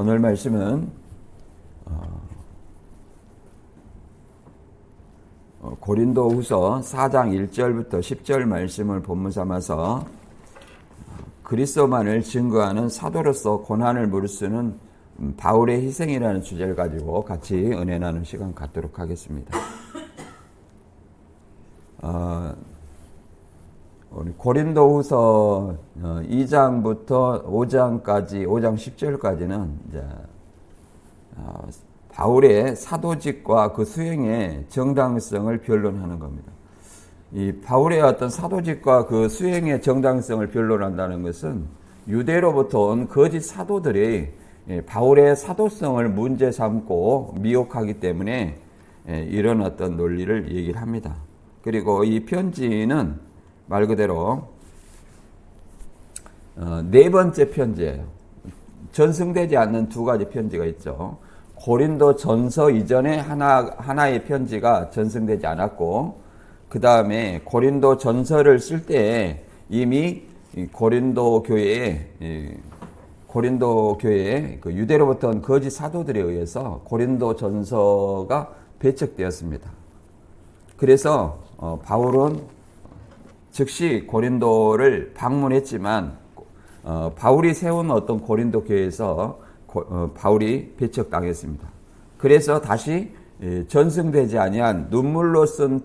오늘 말씀은 고린도후서 4장 1절부터 10절 말씀을 본문 삼아서 그리스도만을 증거하는 사도로서 고난을 무릅쓰는 바울의 희생이라는 주제를 가지고 같이 은혜 나누는 시간 갖도록 하겠습니다. 우리 고린도후서 2장부터 5장까지 5장 10절까지는 이제 바울의 사도직과 그 수행의 정당성을 변론하는 겁니다. 이 바울의 어떤 사도직과 그 수행의 정당성을 변론한다는 것은 유대로부터 온 거짓 사도들이 바울의 사도성을 문제 삼고 미혹하기 때문에 이런 어떤 논리를 얘기를 합니다. 그리고 이 편지는 말 그대로 네 번째 편지예요. 전승되지 않는 두 가지 편지가 있죠. 고린도 전서 이전에 하나의 편지가 전승되지 않았고, 그 다음에 고린도 전서를 쓸 때 이미 고린도 교회에 그 유대로부터 온 거짓 사도들에 의해서 고린도 전서가 배척되었습니다. 그래서 바울은 즉시 고린도를 방문했지만 바울이 세운 어떤 고린도 교회에서 바울이 배척당했습니다. 그래서 다시 전승되지 아니한 눈물로 쓴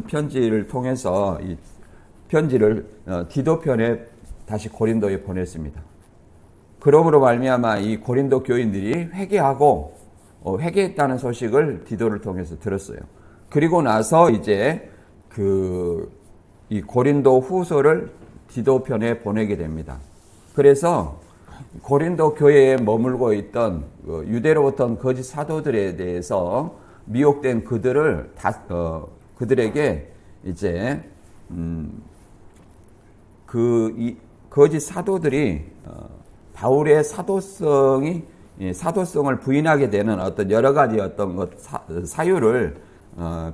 편지를 통해서 이 편지를 디도편에 다시 고린도에 보냈습니다. 그러므로 말미암아 이 고린도 교인들이 회개했다는 소식을 디도를 통해서 들었어요. 그리고 나서 이제 이 고린도 후서를 디도편에 보내게 됩니다. 그래서 고린도 교회에 머물고 있던 유대로부터 온 거짓 사도들에 대해서 미혹된 그들에게 이제 거짓 사도들이 바울의 사도성을 부인하게 되는 어떤 여러 가지 어떤 사유를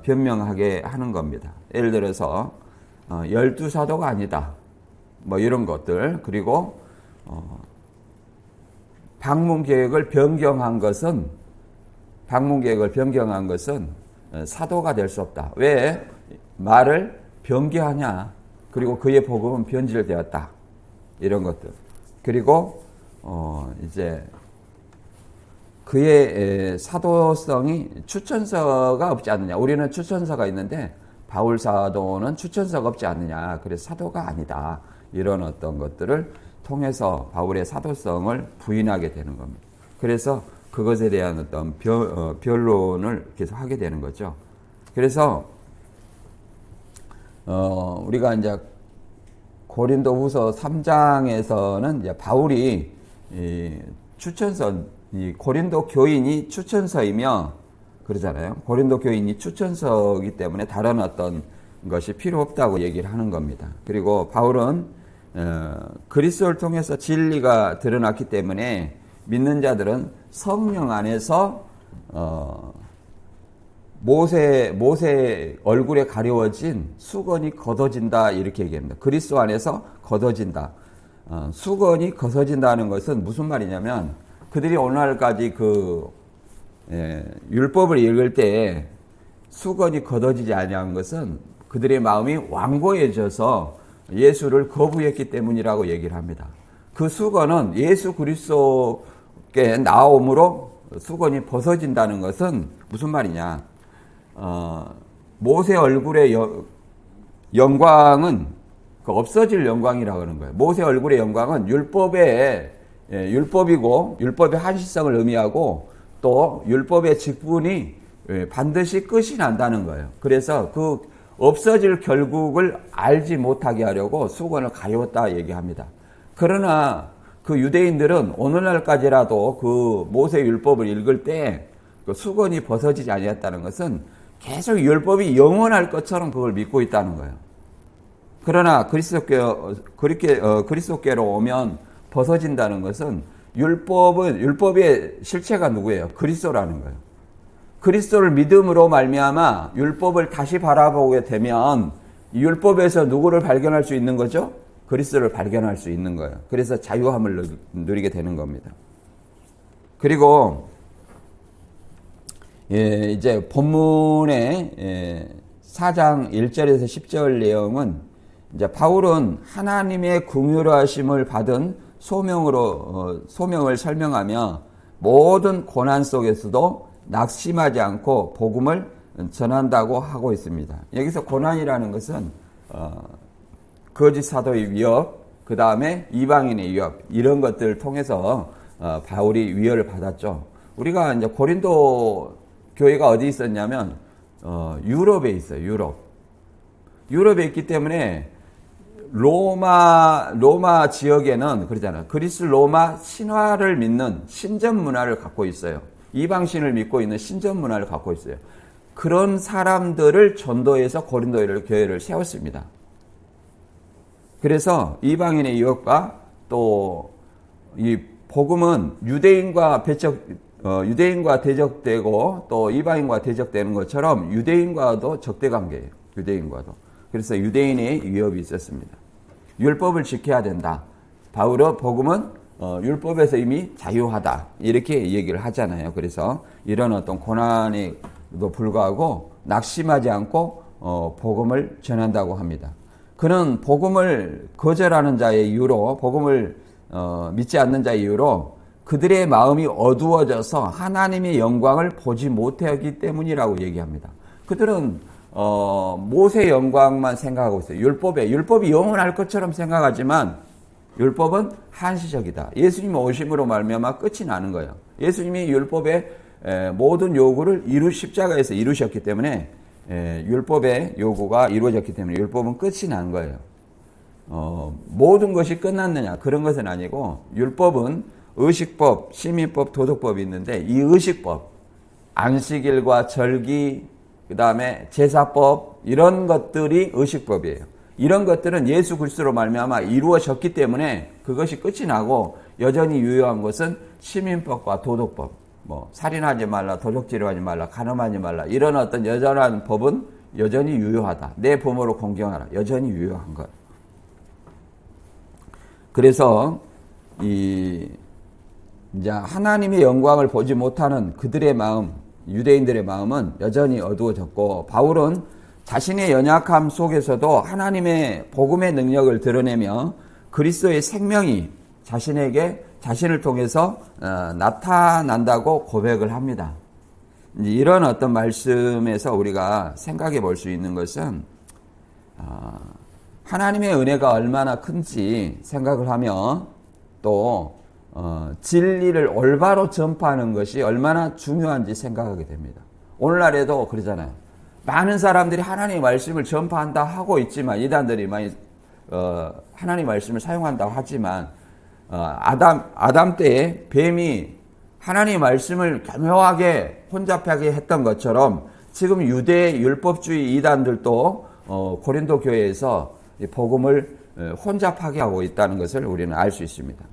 변명하게 하는 겁니다. 예를 들어서 12사도가 아니다, 뭐 이런 것들. 그리고 방문 계획을 변경한 것은 사도가 될 수 없다. 왜 말을 변개하냐? 그리고 그의 복음은 변질되었다. 이런 것들. 그리고 이제 그의 사도성이 추천서가 없지 않느냐. 우리는 추천서가 있는데 바울 사도는 추천서가 없지 않느냐. 그래서 사도가 아니다. 이런 어떤 것들을 통해서 바울의 사도성을 부인하게 되는 겁니다. 그래서 그것에 대한 어떤 변론을 계속 하게 되는 거죠. 그래서 우리가 이제 고린도후서 3장에서는 이제 바울이 고린도 교인이 추천서이며 그러잖아요. 고린도 교인이 추천서이기 때문에 다른 어떤 것이 필요 없다고 얘기를 하는 겁니다. 그리고 바울은 그리스도를 통해서 진리가 드러났기 때문에 믿는 자들은 성령 안에서 모세 얼굴에 가려워진 수건이 걷어진다 이렇게 얘기합니다. 그리스도 안에서 걷어진다. 수건이 걷어진다는 것은 무슨 말이냐면 그들이 오늘날까지 율법을 읽을 때 수건이 걷어지지 아니한 것은 그들의 마음이 완고해져서 예수를 거부했기 때문이라고 얘기를 합니다. 그 수건은 예수 그리스도께 나옴으로 수건이 벗어진다는 것은 무슨 말이냐? 모세 얼굴의 영광은 없어질 영광이라고 하는 거예요. 모세 얼굴의 영광은 율법이고 율법의 한시성을 의미하고 또 율법의 직분이 반드시 끝이 난다는 거예요. 그래서 그 없어질 결국을 알지 못하게 하려고 수건을 가리웠다 얘기합니다. 그러나 그 유대인들은 오늘날까지라도 그 모세 율법을 읽을 때 그 수건이 벗어지지 아니했다는 것은 계속 율법이 영원할 것처럼 그걸 믿고 있다는 거예요. 그러나 그리스도께로 오면 벗어진다는 것은 율법의 실체가 누구예요? 그리스도라는 거예요. 그리스도를 믿음으로 말미암아 율법을 다시 바라보게 되면 율법에서 누구를 발견할 수 있는 거죠? 그리스도를 발견할 수 있는 거예요. 그래서 자유함을 누리게 되는 겁니다. 그리고 이제 본문의 4장 1절에서 10절 내용은 이제 바울은 하나님의 긍휼하심을 받은 소명을 설명하며 모든 고난 속에서도 낙심하지 않고 복음을 전한다고 하고 있습니다. 여기서 고난이라는 것은 거짓 사도의 위협, 그 다음에 이방인의 위협, 이런 것들을 통해서 바울이 위협을 받았죠. 우리가 이제 고린도 교회가 어디 있었냐면 유럽에 있어요. 유럽에 있기 때문에 로마 지역에는 그러잖아요. 그리스 로마 신화를 믿는 신전 문화를 갖고 있어요. 이방신을 믿고 있는 신전 문화를 갖고 있어요. 그런 사람들을 전도해서 고린도 교회를 세웠습니다. 그래서 이방인의 유혹과 또 이 복음은 유대인과 대적되고 또 이방인과 대적되는 것처럼 유대인과도 적대 관계예요. 유대인과도. 그래서 유대인의 위협이 있었습니다. 율법을 지켜야 된다. 바울은 복음은 율법에서 이미 자유하다. 이렇게 얘기를 하잖아요. 그래서 이런 어떤 고난에도 불구하고 낙심하지 않고 복음을 전한다고 합니다. 그는 복음을 거절하는 자의 이유로, 복음을 믿지 않는 자의 이유로 그들의 마음이 어두워져서 하나님의 영광을 보지 못하기 때문이라고 얘기합니다. 그들은 모세의 영광만 생각하고 있어요. 율법이 영원할 것처럼 생각하지만 율법은 한시적이다. 예수님 오심으로 말미암아 끝이 나는 거예요. 예수님이 율법의 모든 요구를 십자가에서 이루셨기 때문에 율법의 요구가 이루어졌기 때문에 율법은 끝이 난 거예요. 모든 것이 끝났느냐 그런 것은 아니고 율법은 의식법, 시민법, 도덕법이 있는데 이 의식법, 안식일과 절기, 그 다음에 제사법 이런 것들이 의식법이에요. 이런 것들은 예수 그리스도로 말미암아 이루어졌기 때문에 그것이 끝이 나고 여전히 유효한 것은 시민법과 도덕법, 살인하지 말라, 도적질하지 말라, 간음하지 말라 이런 어떤 여전한 법은 여전히 유효하다. 내 부모를 공경하라. 여전히 유효한 것. 그래서 이제 하나님의 영광을 보지 못하는 그들의 마음, 유대인들의 마음은 여전히 어두워졌고 바울은 자신의 연약함 속에서도 하나님의 복음의 능력을 드러내며 그리스도의 생명이 자신을 통해서 나타난다고 고백을 합니다. 이런 어떤 말씀에서 우리가 생각해 볼 수 있는 것은 하나님의 은혜가 얼마나 큰지 생각을 하며 또 진리를 올바로 전파하는 것이 얼마나 중요한지 생각하게 됩니다. 오늘날에도 그러잖아요. 많은 사람들이 하나님의 말씀을 전파한다 하고 있지만 이단들이 많이 하나님의 말씀을 사용한다고 하지만 아담 때에 뱀이 하나님의 말씀을 교묘하게 혼잡하게 했던 것처럼 지금 유대 율법주의 이단들도 고린도 교회에서 복음을 혼잡하게 하고 있다는 것을 우리는 알 수 있습니다.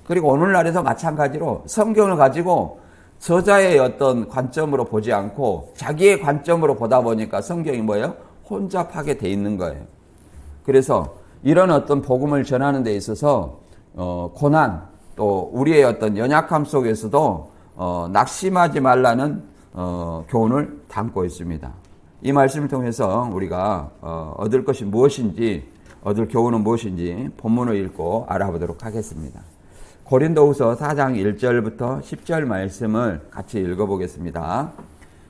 그리고 오늘날에도 마찬가지로 성경을 가지고 저자의 어떤 관점으로 보지 않고 자기의 관점으로 보다 보니까 성경이 뭐예요? 혼잡하게 돼 있는 거예요. 그래서 이런 어떤 복음을 전하는 데 있어서 고난 또 우리의 어떤 연약함 속에서도 낙심하지 말라는 교훈을 담고 있습니다. 이 말씀을 통해서 우리가 얻을 것이 무엇인지, 얻을 교훈은 무엇인지 본문을 읽고 알아보도록 하겠습니다. 고린도후서 4장 1절부터 10절 말씀을 같이 읽어보겠습니다.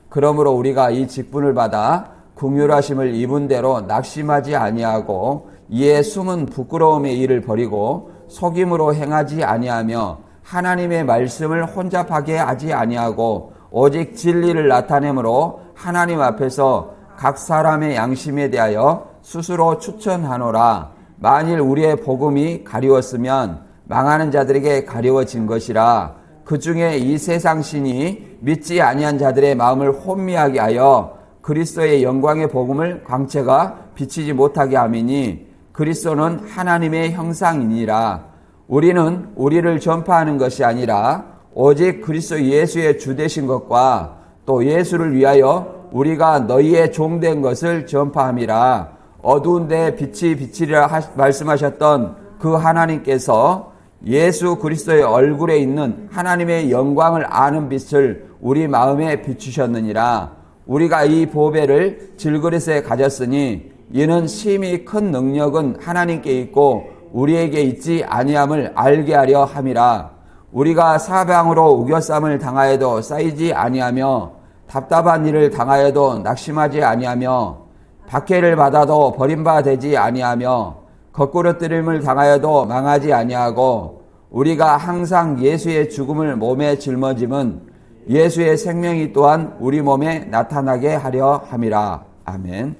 그러므로 우리가 이 직분을 받아 긍휼하심을 입은 대로 낙심하지 아니하고 이에 숨은 부끄러움의 일을 버리고 속임으로 행하지 아니하며 하나님의 말씀을 혼잡하게 하지 아니하고 오직 진리를 나타내므로 하나님 앞에서 각 사람의 양심에 대하여 스스로 추천하노라. 만일 우리의 복음이 가리웠으면 망하는 자들에게 가려워진 것이라. 그 중에 이 세상 신이 믿지 아니한 자들의 마음을 혼미하게 하여 그리스도의 영광의 복음을 광채가 비치지 못하게 함이니 그리스도는 하나님의 형상이니라. 우리는 우리를 전파하는 것이 아니라 오직 그리스도 예수의 주 되신 것과 또 예수를 위하여 우리가 너희의 종된 것을 전파함이라. 어두운데 빛이 비치리라 말씀하셨던 그 하나님께서 예수 그리스도의 얼굴에 있는 하나님의 영광을 아는 빛을 우리 마음에 비추셨느니라. 우리가 이 보배를 질그릇에 가졌으니 이는 심히 큰 능력은 하나님께 있고 우리에게 있지 아니함을 알게 하려 함이라. 우리가 사방으로 우겨쌈을 당하여도 쌓이지 아니하며 답답한 일을 당하여도 낙심하지 아니하며 박해를 받아도 버림받지 아니하며 거꾸러뜨림을 당하여도 망하지 아니하고 우리가 항상 예수의 죽음을 몸에 짊어짐은 예수의 생명이 또한 우리 몸에 나타나게 하려 함이라. 아멘.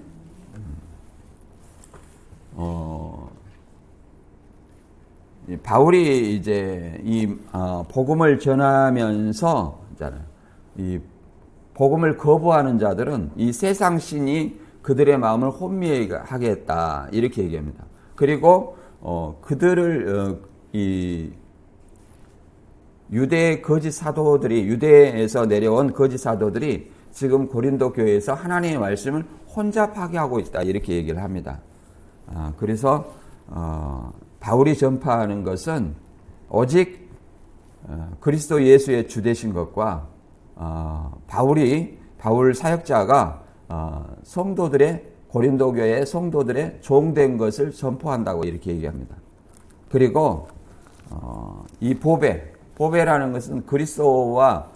바울이 이제 이 복음을 전하면서 이 복음을 거부하는 자들은 이 세상 신이 그들의 마음을 혼미하게 했다 이렇게 얘기합니다. 그리고 그들을 이 유대 거짓 사도들이 유대에서 내려온 거짓 사도들이 지금 고린도 교회에서 하나님의 말씀을 혼자 파괴하고 있다 이렇게 얘기를 합니다. 그래서 바울이 전파하는 것은 오직 그리스도 예수의 주되신 것과 바울 사역자가 성도들의 고린도 교회의 성도들의 종된 것을 전포한다고 이렇게 얘기합니다. 그리고 이 보배라는 것은 그리스도와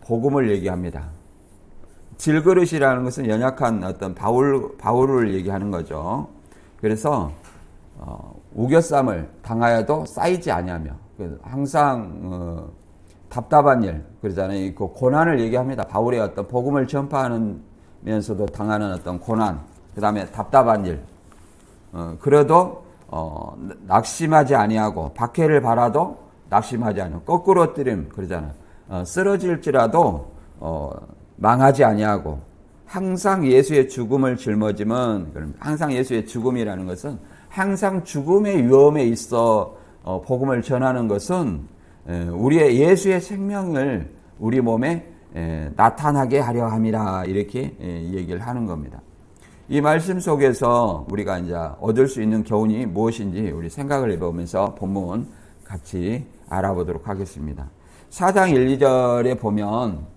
복음을 얘기합니다. 질그릇이라는 것은 연약한 어떤 바울을 얘기하는 거죠. 그래서 우겨쌈을 당하여도 쌓이지 아니하며 항상 답답한 일 그러잖아요. 그 고난을 얘기합니다. 바울의 어떤 복음을 전파하면서도 당하는 어떤 고난, 그 다음에 답답한 일. 그래도 낙심하지 아니하고 박해를 받아도 낙심하지 아니하고 거꾸로 뜨림 그러잖아요. 쓰러질지라도 망하지 아니하고 항상 예수의 죽음을 짊어짐은 항상 예수의 죽음이라는 것은 항상 죽음의 위험에 있어 복음을 전하는 것은 우리의 예수의 생명을 우리 몸에 나타나게 하려 함이라 이렇게 얘기를 하는 겁니다. 이 말씀 속에서 우리가 이제 얻을 수 있는 교훈이 무엇인지 우리 생각을 해보면서 본문 같이 알아보도록 하겠습니다. 4장 1, 2절에 보면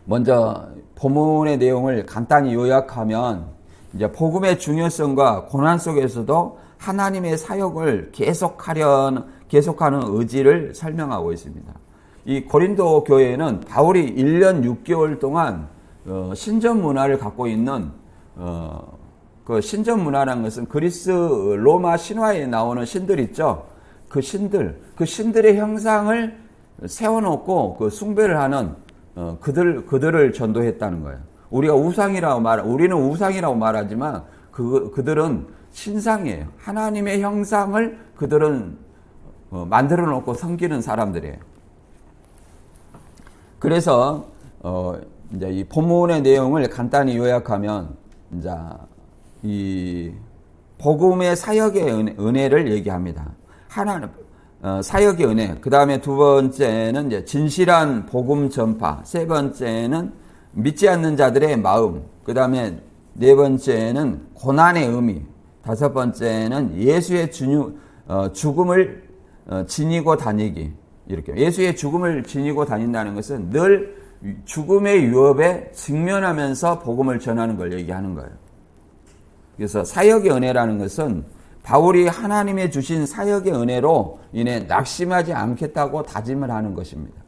먼저 본문의 내용을 간단히 요약하면 이제 복음의 중요성과 고난 속에서도 하나님의 사역을 계속하는 의지를 설명하고 있습니다. 이 고린도 교회에는 바울이 1년 6개월 동안 신전 문화를 갖고 있는 그 신전 문화라는 것은 그리스 로마 신화에 나오는 신들 있죠. 그 신들의 형상을 세워놓고 그 숭배를 하는 그들을 전도했다는 거예요. 우리는 우상이라고 말하지만 그들은 신상이에요. 하나님의 형상을 그들은 만들어 놓고 섬기는 사람들이에요. 그래서 이제 이 본문의 내용을 간단히 요약하면 이제 이 복음의 사역의 은혜를 얘기합니다. 하나는 사역의 은혜. 그 다음에 두 번째는 이제 진실한 복음 전파. 세 번째는 믿지 않는 자들의 마음. 그 다음에 네 번째는 고난의 의미. 다섯 번째는 예수의 죽음을 지니고 다니기. 이렇게 예수의 죽음을 지니고 다닌다는 것은 늘 죽음의 위협에 직면하면서 복음을 전하는 걸 얘기하는 거예요. 그래서 사역의 은혜라는 것은 바울이 하나님의 주신 사역의 은혜로 인해 낙심하지 않겠다고 다짐을 하는 것입니다.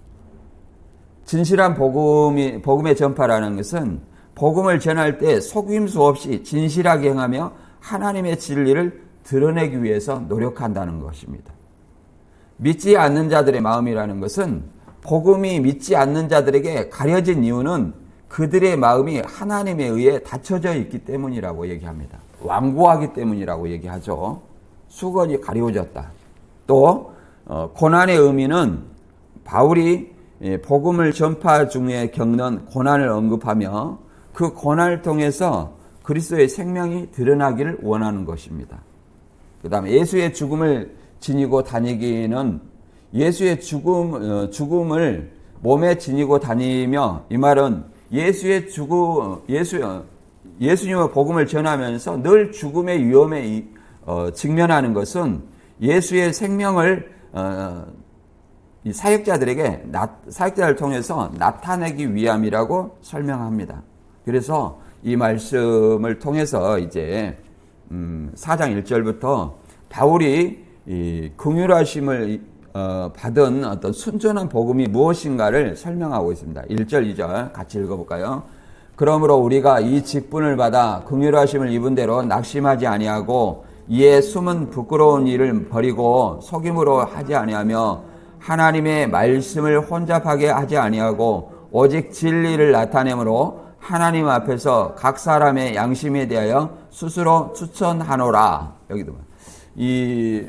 진실한 복음의 전파라는 것은 복음을 전할 때 속임수 없이 진실하게 행하며 하나님의 진리를 드러내기 위해서 노력한다는 것입니다. 믿지 않는 자들의 마음이라는 것은 복음이 믿지 않는 자들에게 가려진 이유는 그들의 마음이 하나님에 의해 닫혀져 있기 때문이라고 얘기합니다. 완고하기 때문이라고 얘기하죠. 수건이 가려워졌다. 또 고난의 의미는 바울이 복음을 전파 중에 겪는 고난을 언급하며 그 고난을 통해서 그리스도의 생명이 드러나기를 원하는 것입니다. 그 다음에 예수의 죽음을 지니고 다니기는 예수의 죽음을 몸에 지니고 다니며 이 말은 예수의 예수님의 복음을 전하면서 늘 죽음의 위험에 직면하는 것은 예수의 생명을 이 사역자들을 통해서 나타내기 위함이라고 설명합니다. 그래서 이 말씀을 통해서 이제 4장 1절부터 바울이 이 긍휼하심을 받은 어떤 순전한 복음이 무엇인가를 설명하고 있습니다. 1절, 2절 같이 읽어볼까요? 그러므로 우리가 이 직분을 받아 긍휼하심을 입은 대로 낙심하지 아니하고 이에 숨은 부끄러운 일을 버리고 속임으로 하지 아니하며 하나님의 말씀을 혼잡하게 하지 아니하고 오직 진리를 나타내므로 하나님 앞에서 각 사람의 양심에 대하여 스스로 추천하노라. 여기도 이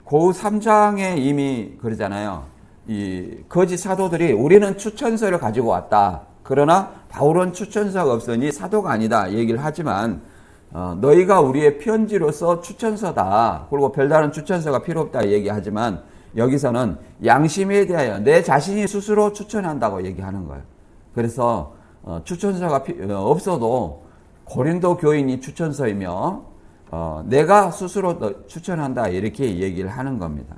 고우 3장에 이미 그러잖아요. 이 거짓 사도들이 우리는 추천서를 가지고 왔다. 그러나 바울은 추천서가 없으니 사도가 아니다 얘기를 하지만 너희가 우리의 편지로서 추천서다. 그리고 별다른 추천서가 필요 없다 얘기하지만 여기서는 양심에 대하여 내 자신이 스스로 추천한다고 얘기하는 거예요. 그래서 추천서가 없어도 고린도 교인이 추천서이며 내가 스스로 추천한다 이렇게 얘기를 하는 겁니다.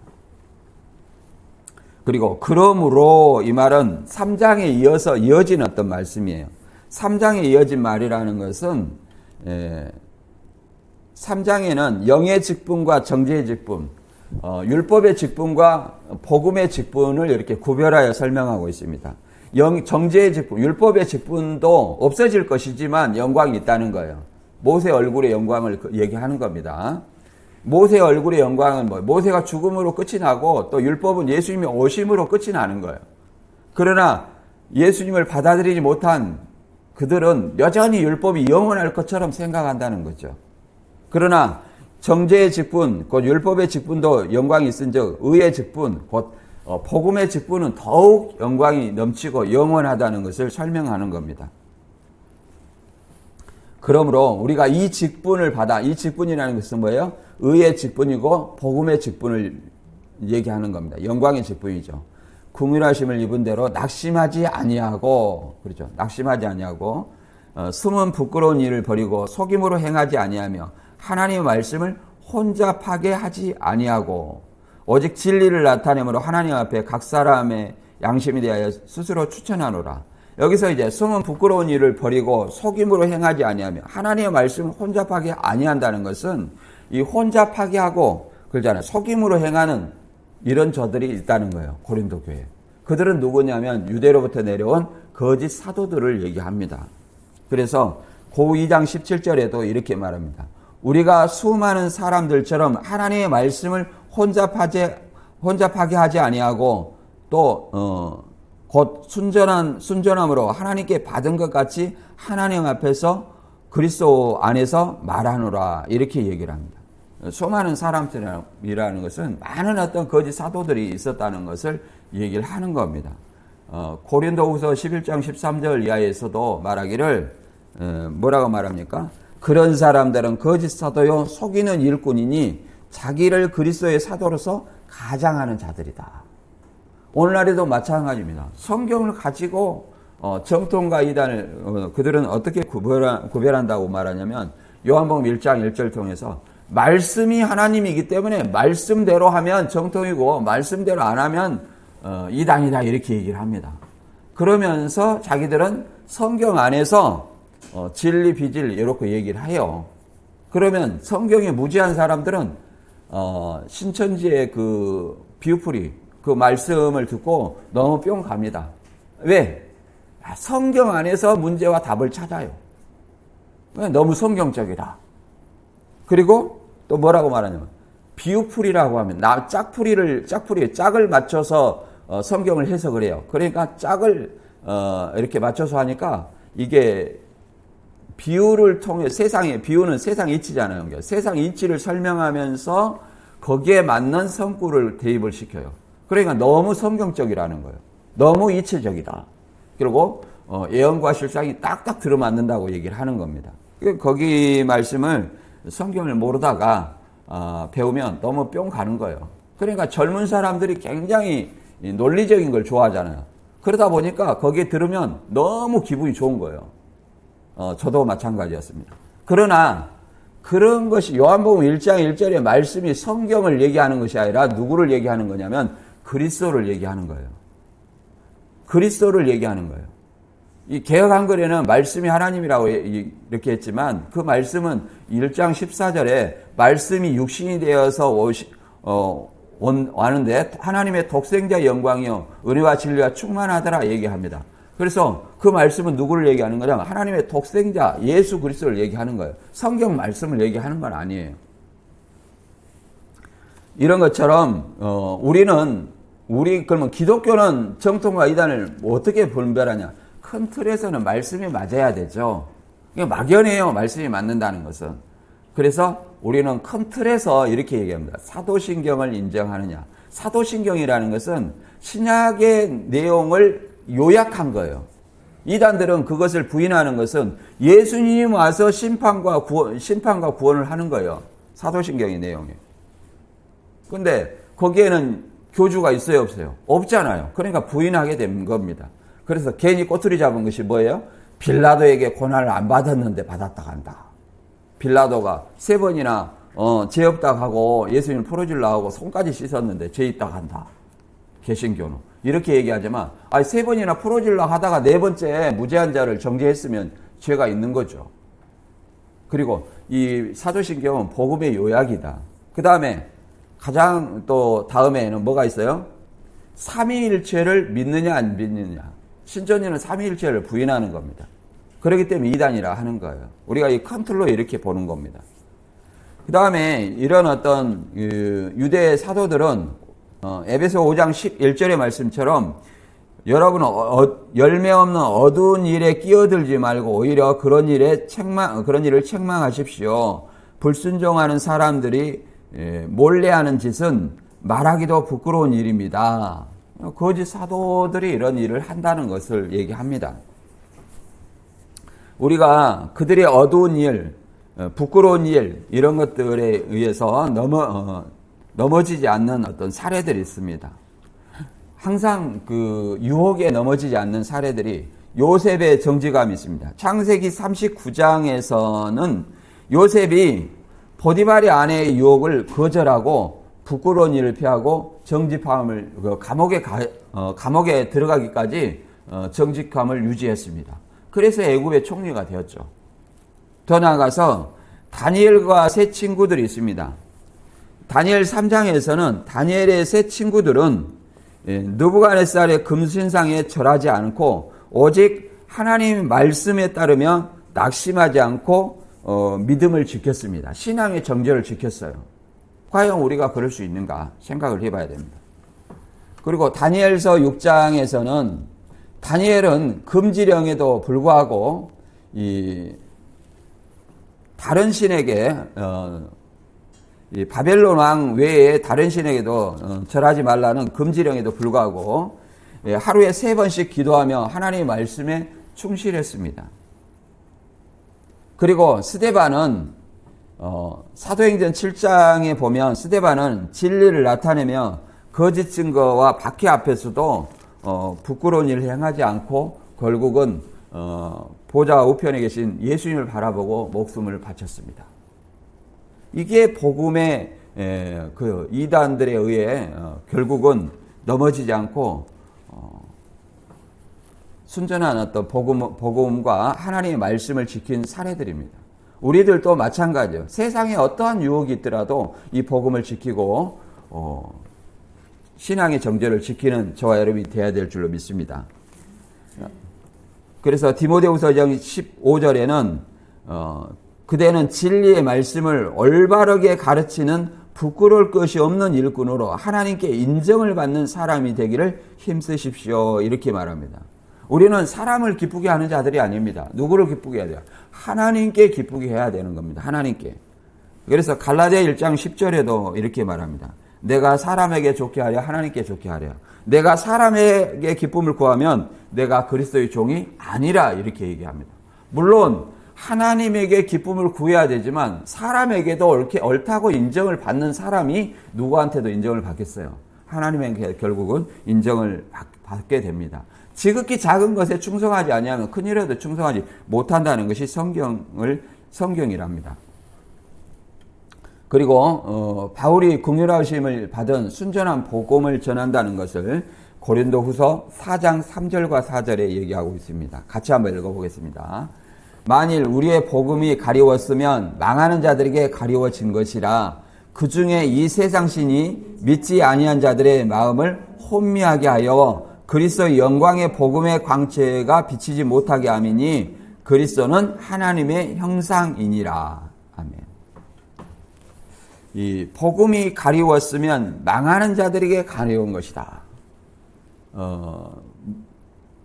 그리고 그러므로 이 말은 3장에 이어서 이어진 어떤 말씀이에요. 3장에 이어진 말이라는 것은 3장에는 영의 직분과 정죄의 직분, 율법의 직분과 복음의 직분을 이렇게 구별하여 설명하고 있습니다. 정죄의 직분, 율법의 직분도 없어질 것이지만 영광이 있다는 거예요. 모세 얼굴의 영광을 얘기하는 겁니다. 모세 얼굴의 영광은 뭐예요? 모세가 죽음으로 끝이 나고 또 율법은 예수님이 오심으로 끝이 나는 거예요. 그러나 예수님을 받아들이지 못한 그들은 여전히 율법이 영원할 것처럼 생각한다는 거죠. 그러나 정죄의 직분, 곧 율법의 직분도 영광이 있은즉 의의 직분, 곧 복음의 직분은 더욱 영광이 넘치고 영원하다는 것을 설명하는 겁니다. 그러므로 우리가 이 직분을 받아, 이 직분이라는 것은 뭐예요? 의의 직분이고 복음의 직분을 얘기하는 겁니다. 영광의 직분이죠. 긍휼하심을 입은 대로 낙심하지 아니하고, 그렇죠? 낙심하지 아니하고, 숨은 부끄러운 일을 버리고 속임으로 행하지 아니하며 하나님의 말씀을 혼잡하게 하지 아니하고 오직 진리를 나타내므로 하나님 앞에 각 사람의 양심에 대하여 스스로 추천하노라. 여기서 이제 숨은 부끄러운 일을 버리고 속임으로 행하지 아니하며 하나님의 말씀을 혼잡하게 아니한다는 것은 이 혼잡하게 하고 그러잖아요. 속임으로 행하는 이런 저들이 있다는 거예요. 고린도 교회. 그들은 누구냐면 유대로부터 내려온 거짓 사도들을 얘기합니다. 그래서 고 2장 17절에도 이렇게 말합니다. 우리가 수많은 사람들처럼 하나님의 말씀을 혼잡하게 하지 아니하고 또 곧 순전함으로 하나님께 받은 것 같이 하나님 앞에서 그리스도 안에서 말하노라 이렇게 얘기를 합니다. 수많은 사람들이라는 것은 많은 어떤 거짓 사도들이 있었다는 것을 얘기를 하는 겁니다. 고린도후서 11장 13절 이하에서도 말하기를 뭐라고 말합니까? 그런 사람들은 거짓 사도요 속이는 일꾼이니 자기를 그리스도의 사도로서 가장하는 자들이다. 오늘날에도 마찬가지입니다. 성경을 가지고 정통과 이단을 그들은 어떻게 구별한다고 말하냐면 요한복음 1장 1절 통해서 말씀이 하나님이기 때문에 말씀대로 하면 정통이고 말씀대로 안 하면 이단이다 이렇게 얘기를 합니다. 그러면서 자기들은 성경 안에서 진리 비진리 이렇게 얘기를 해요. 그러면 성경에 무지한 사람들은 신천지의 그 비유풀이 그 말씀을 듣고 너무 뿅 갑니다. 왜? 성경 안에서 문제와 답을 찾아요. 너무 성경적이다. 그리고 또 뭐라고 말하냐면 비유풀이라고 하면 짝풀이에 짝을 맞춰서 성경을 해석을 해요. 그러니까 짝을 이렇게 맞춰서 하니까 이게 비유를 통해 비유는 세상 이치잖아요. 세상 이치를 설명하면서 거기에 맞는 성구를 대입을 시켜요. 그러니까 너무 성경적이라는 거예요. 너무 이치적이다. 그리고 예언과 실상이 딱딱 들어맞는다고 얘기를 하는 겁니다. 거기 말씀을 성경을 모르다가 배우면 너무 뿅 가는 거예요. 그러니까 젊은 사람들이 굉장히 논리적인 걸 좋아하잖아요. 그러다 보니까 거기에 들으면 너무 기분이 좋은 거예요. 저도 마찬가지였습니다. 그러나 그런 것이 요한복음 1장 1절의 말씀이 성경을 얘기하는 것이 아니라 누구를 얘기하는 거냐면 그리스도를 얘기하는 거예요. 그리스도를 얘기하는 거예요. 이 개역 한글에는 말씀이 하나님이라고 이렇게 했지만 그 말씀은 1장 14절에 말씀이 육신이 되어서 왔는데 하나님의 독생자 영광이요 은혜와 진리가 충만하더라 얘기합니다. 그래서 그 말씀은 누구를 얘기하는 거냐면 하나님의 독생자 예수 그리스도를 얘기하는 거예요. 성경 말씀을 얘기하는 건 아니에요. 이런 것처럼 그러면 기독교는 정통과 이단을 어떻게 분별하냐? 큰 틀에서는 말씀이 맞아야 되죠. 이게 막연해요. 말씀이 맞는다는 것은. 그래서 우리는 큰 틀에서 이렇게 얘기합니다. 사도신경을 인정하느냐. 사도신경이라는 것은 신약의 내용을 요약한 거예요. 이단들은 그것을 부인하는 것은 예수님이 와서 심판과 구원을 하는 거예요. 사도신경의 내용이. 근데 거기에는 교주가 있어요, 없어요? 없잖아요. 그러니까 부인하게 된 겁니다. 그래서 괜히 꼬투리 잡은 것이 뭐예요? 빌라도에게 고난을 안 받았는데 받았다 간다. 빌라도가 3번이나 죄 없다 하고 예수님을 풀어주려고 하고 손까지 씻었는데 죄 있다 간다. 개신교는. 이렇게 얘기하지만 3번이나 풀어주려고 하다가 4번째 무죄한 자를 정죄했으면 죄가 있는 거죠. 그리고 이 사도신경은 복음의 요약이다. 그 다음에 가장 또 다음에는 뭐가 있어요? 삼위일체를 믿느냐 안 믿느냐. 신천지는 삼위일체를 부인하는 겁니다. 그렇기 때문에 이단이라 하는 거예요. 우리가 이 컨트롤로 이렇게 보는 겁니다. 그 다음에 이런 어떤 유대 사도들은 에베소 5장 11절의 말씀처럼 여러분은 열매 없는 어두운 일에 끼어들지 말고 오히려 그런 일을 책망하십시오. 불순종하는 사람들이 몰래 하는 짓은 말하기도 부끄러운 일입니다. 거짓 사도들이 이런 일을 한다는 것을 얘기합니다. 우리가 그들의 어두운 일, 부끄러운 일 이런 것들에 의해서 넘어지지 않는 어떤 사례들이 있습니다. 항상 그 유혹에 넘어지지 않는 사례들이 요셉의 정직함이 있습니다. 창세기 39장에서는 요셉이 보디발의 아내의 유혹을 거절하고 부끄러운 일을 피하고 정직함을 감옥에 들어가기까지 정직함을 유지했습니다. 그래서 애굽의 총리가 되었죠. 더 나아가서 다니엘과 세 친구들이 있습니다. 다니엘 3장에서는 다니엘의 세 친구들은 느부갓네살의 금신상에 절하지 않고 오직 하나님 말씀에 따르며 낙심하지 않고 믿음을 지켰습니다. 신앙의 정절을 지켰어요. 과연 우리가 그럴 수 있는가 생각을 해봐야 됩니다. 그리고 다니엘서 6장에서는 다니엘은 금지령에도 불구하고 다른 신에게 이 바벨론 왕 외에 다른 신에게도 절하지 말라는 금지령에도 불구하고 하루에 3번씩 기도하며 하나님의 말씀에 충실했습니다. 그리고 스데반은 사도행전 7장에 보면 스데반은 진리를 나타내며 거짓 증거와 박해 앞에서도 부끄러운 일을 행하지 않고 결국은 보좌 우편에 계신 예수님을 바라보고 목숨을 바쳤습니다. 이게 복음의 그 이단들에 의해 결국은 넘어지지 않고 순전한 어떤 복음과 하나님의 말씀을 지킨 사례들입니다. 우리들도 마찬가지예요. 세상에 어떠한 유혹이 있더라도 이 복음을 지키고 신앙의 정절을 지키는 저와 여러분이 되어야 될 줄로 믿습니다. 그래서 디모데후서 15절에는 그대는 진리의 말씀을 올바르게 가르치는 부끄러울 것이 없는 일꾼으로 하나님께 인정을 받는 사람이 되기를 힘쓰십시오. 이렇게 말합니다. 우리는 사람을 기쁘게 하는 자들이 아닙니다. 누구를 기쁘게 해야 돼요? 하나님께 기쁘게 해야 되는 겁니다. 하나님께. 그래서 갈라디아 1장 10절에도 이렇게 말합니다. 내가 사람에게 좋게 하려 하나님께 좋게 하려. 내가 사람에게 기쁨을 구하면 내가 그리스도의 종이 아니라 이렇게 얘기합니다. 물론 하나님에게 기쁨을 구해야 되지만 사람에게도 옳다고 인정을 받는 사람이 누구한테도 인정을 받겠어요? 하나님의 결국은 인정을 받게 됩니다. 지극히 작은 것에 충성하지 아니하면 큰일에도 충성하지 못한다는 것이 성경이랍니다. 그리고 바울이 긍휼하심을 받은 순전한 복음을 전한다는 것을 고린도후서 4장 3절과 4절에 얘기하고 있습니다. 같이 한번 읽어보겠습니다. 만일 우리의 복음이 가리웠으면 망하는 자들에게 가리워진 것이라 그 중에 이 세상 신이 믿지 아니한 자들의 마음을 혼미하게 하여 그리스도의 영광의 복음의 광채가 비치지 못하게 함이니 그리스도는 하나님의 형상이니라. 아멘. 이 복음이 가리웠으면 망하는 자들에게 가리운 것이다.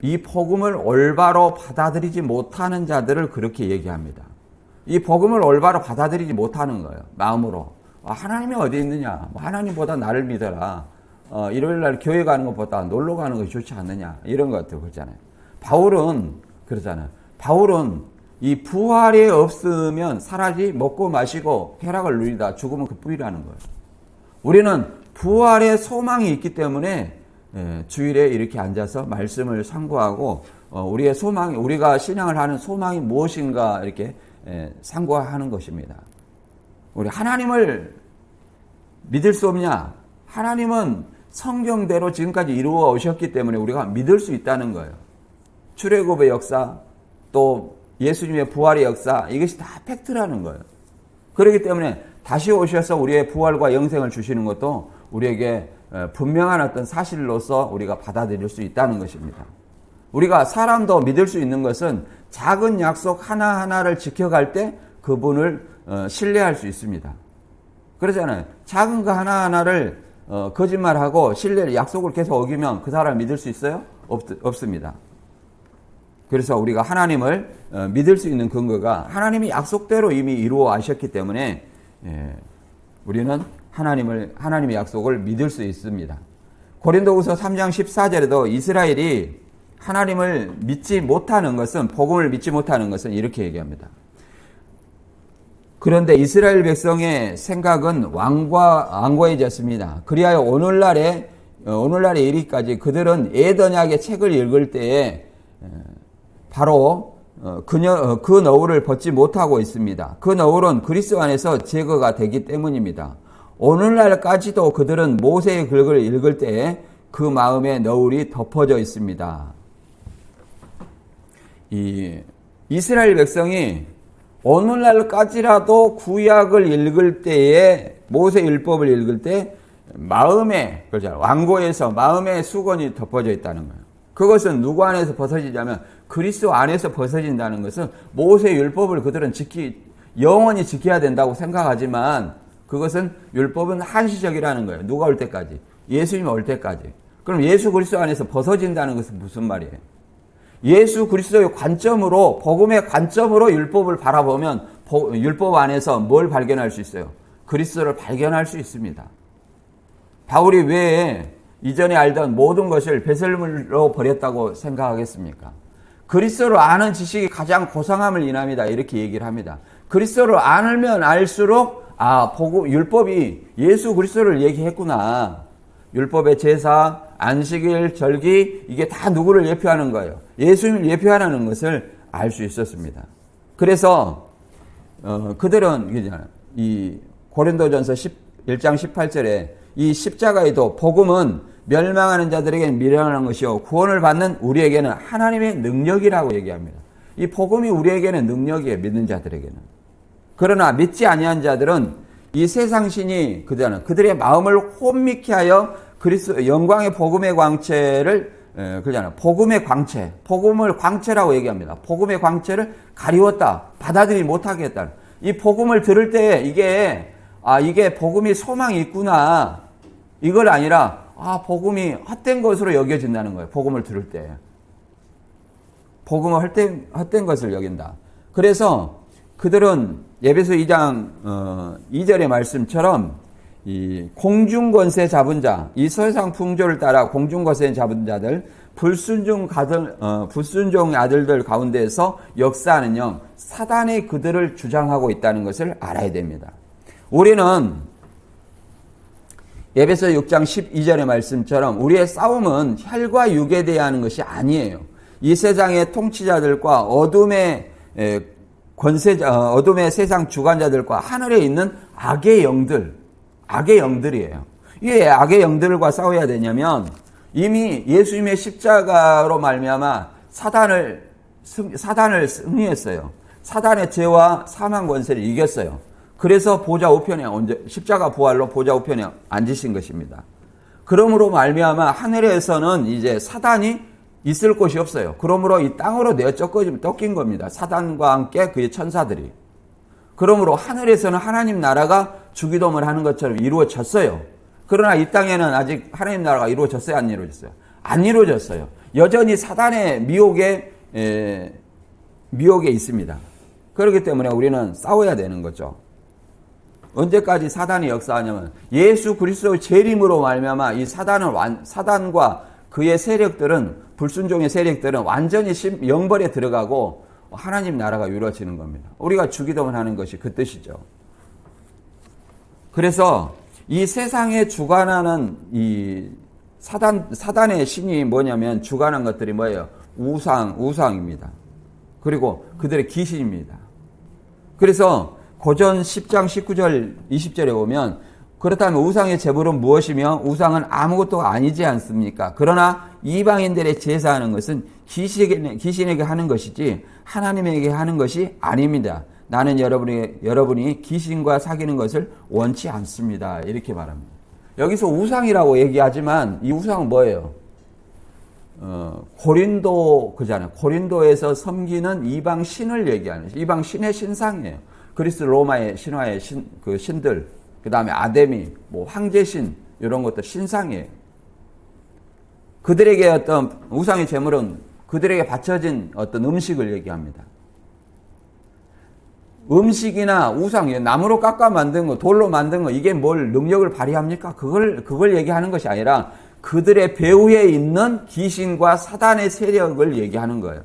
이 복음을 올바로 받아들이지 못하는 자들을 그렇게 얘기합니다. 이 복음을 올바로 받아들이지 못하는 거예요. 마음으로. 하나님이 어디 있느냐? 하나님보다 나를 믿어라. 일요일 날 교회 가는 것보다 놀러 가는 것이 좋지 않느냐? 이런 것들 그러잖아요. 바울은 그러잖아요. 바울은 이 부활이 없으면 사라지 먹고 마시고 쾌락을 누리다 죽으면 그뿐이라는 거예요. 우리는 부활의 소망이 있기 때문에 주일에 이렇게 앉아서 말씀을 상고하고 우리의 소망이 우리가 신앙을 하는 소망이 무엇인가 이렇게 상고하는 것입니다. 우리 하나님을 믿을 수 없냐? 하나님은 성경대로 지금까지 이루어 오셨기 때문에 우리가 믿을 수 있다는 거예요. 출애굽의 역사 또 예수님의 부활의 역사 이것이 다 팩트라는 거예요. 그렇기 때문에 다시 오셔서 우리의 부활과 영생을 주시는 것도 우리에게 분명한 어떤 사실로서 우리가 받아들일 수 있다는 것입니다. 우리가 사람도 믿을 수 있는 것은 작은 약속 하나하나를 지켜갈 때 그분을 신뢰할 수 있습니다. 그러잖아요. 작은 거 하나하나를 거짓말하고 약속을 계속 어기면 그 사람을 믿을 수 있어요? 없습니다. 그래서 우리가 하나님을 믿을 수 있는 근거가 하나님이 약속대로 이미 이루어 하셨기 때문에 우리는 하나님의 약속을 믿을 수 있습니다. 고린도후서 3장 14절에도 이스라엘이 하나님을 믿지 못하는 것은 복음을 믿지 못하는 것은 이렇게 얘기합니다. 그런데 이스라엘 백성의 생각은 완고해졌습니다. 그리하여 오늘날에 이르기까지 그들은 예언약의 책을 읽을 때에 바로 그 너울을 벗지 못하고 있습니다. 그 너울은 그리스도 안에서 제거가 되기 때문입니다. 오늘날까지도 그들은 모세의 글을 읽을 때에 그 마음에 너울이 덮어져 있습니다. 이 이스라엘 백성이 오늘날까지라도 구약을 읽을 때에 모세 율법을 읽을 때 마음에 그렇죠. 완고해서 마음에 수건이 덮어져 있다는 거예요. 그것은 누구 안에서 벗어지냐면 그리스도 안에서 벗어진다는 것은 모세 율법을 그들은 영원히 지켜야 된다고 생각하지만 그것은 율법은 한시적이라는 거예요. 누가 올 때까지? 예수님이 올 때까지. 그럼 예수 그리스도 안에서 벗어진다는 것은 무슨 말이에요? 예수 그리스도의 관점으로 복음의 관점으로 율법을 바라보면 율법 안에서 뭘 발견할 수 있어요? 그리스도를 발견할 수 있습니다. 바울이 왜 이전에 알던 모든 것을 배설물로 버렸다고 생각하겠습니까? 그리스도를 아는 지식이 가장 고상함을 인합니다. 이렇게 얘기를 합니다. 그리스도를 알면 알수록 율법이 예수 그리스도를 얘기했구나. 율법의 제사, 안식일, 절기 이게 다 누구를 예표하는 거예요? 예수님을 예표하는 것을 알 수 있었습니다. 그래서 그들은 이 고린도전서 1장 18절에 이 십자가에도 복음은 멸망하는 자들에게는 미련한 것이요 구원을 받는 우리에게는 하나님의 능력이라고 얘기합니다. 이 복음이 우리에게는 능력이에요. 믿는 자들에게는. 그러나 믿지 아니한 자들은 이 세상 신이 그들의 마음을 혼미케 하여 그리스도 영광의 복음의 광채를 복음의 광채, 복음을 광채라고 얘기합니다. 복음의 광채를 가리웠다, 받아들이지 못하게 했다. 이 복음을 들을 때 이게 복음이 소망이 있구나. 이걸 아니라 복음이 헛된 것으로 여겨진다는 거예요. 복음을 들을 때. 복음은 헛된 것을 여긴다. 그래서 그들은 에베소 2장 2절의 말씀처럼 이 공중권세 잡은 자, 이 세상 풍조를 따라 공중권세 잡은 자들, 불순종 아들들 가운데에서 역사하는 영, 사단이 그들을 주장하고 있다는 것을 알아야 됩니다. 우리는 에베소 6장 12절의 말씀처럼 우리의 싸움은 혈과 육에 대하는 것이 아니에요. 이 세상의 통치자들과 어둠의 어둠의 세상 주관자들과 하늘에 있는 악의 영들이에요. 이 악의 영들과 싸워야 되냐면 이미 예수님의 십자가로 말미암아 사단을 승리했어요. 사단의 죄와 사망 권세를 이겼어요. 그래서 보좌 우편에 십자가 부활로 보좌 우편에 앉으신 것입니다. 그러므로 말미암아 하늘에서는 이제 사단이 있을 곳이 없어요. 그러므로 이 땅으로 내어 쫓긴 겁니다. 사단과 함께 그의 천사들이. 그러므로 하늘에서는 하나님 나라가 주기도문을 하는 것처럼 이루어졌어요. 그러나 이 땅에는 아직 하나님 나라가 이루어졌어요? 안 이루어졌어요? 안 이루어졌어요. 여전히 사단의 미혹에 있습니다. 그렇기 때문에 우리는 싸워야 되는 거죠. 언제까지 사단이 역사하냐면 예수 그리스도의 재림으로 말미암아 이 사단과 그의 세력들은 불순종의 세력들은 완전히 영벌에 들어가고 하나님 나라가 이루어지는 겁니다. 우리가 주기도문 하는 것이 그 뜻이죠. 그래서 이 세상에 주관하는 이 사단의 신이 뭐냐면 주관한 것들이 뭐예요? 우상입니다. 그리고 그들의 귀신입니다. 그래서 고전 10장 19절 20절에 보면 그렇다면 우상의 제물은 무엇이며 우상은 아무것도 아니지 않습니까? 그러나 이방인들의 제사하는 것은 귀신에게 하는 것이지 하나님에게 하는 것이 아닙니다. 나는 여러분이 귀신과 사귀는 것을 원치 않습니다. 이렇게 말합니다. 여기서 우상이라고 얘기하지만 이 우상은 뭐예요? 그잖아요. 고린도에서 섬기는 이방 신을 얘기하는 이방 신의 신상이에요. 그리스 로마의 신화의 신들, 그 다음에 아데미, 황제신 이런 것들 신상이에요. 그들에게 어떤 우상의 제물은 그들에게 바쳐진 어떤 음식을 얘기합니다. 음식이나 우상, 나무로 깎아 만든 거, 돌로 만든 거, 이게 뭘 능력을 발휘합니까? 그걸 얘기하는 것이 아니라 그들의 배후에 있는 귀신과 사단의 세력을 얘기하는 거예요.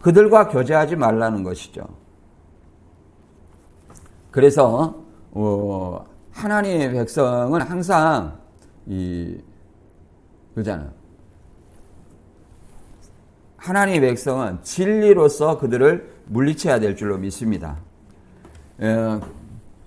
그들과 교제하지 말라는 것이죠. 그래서 하나님의 백성은 항상 그잖아요. 하나님의 백성은 진리로서 그들을 물리쳐야 될 줄로 믿습니다.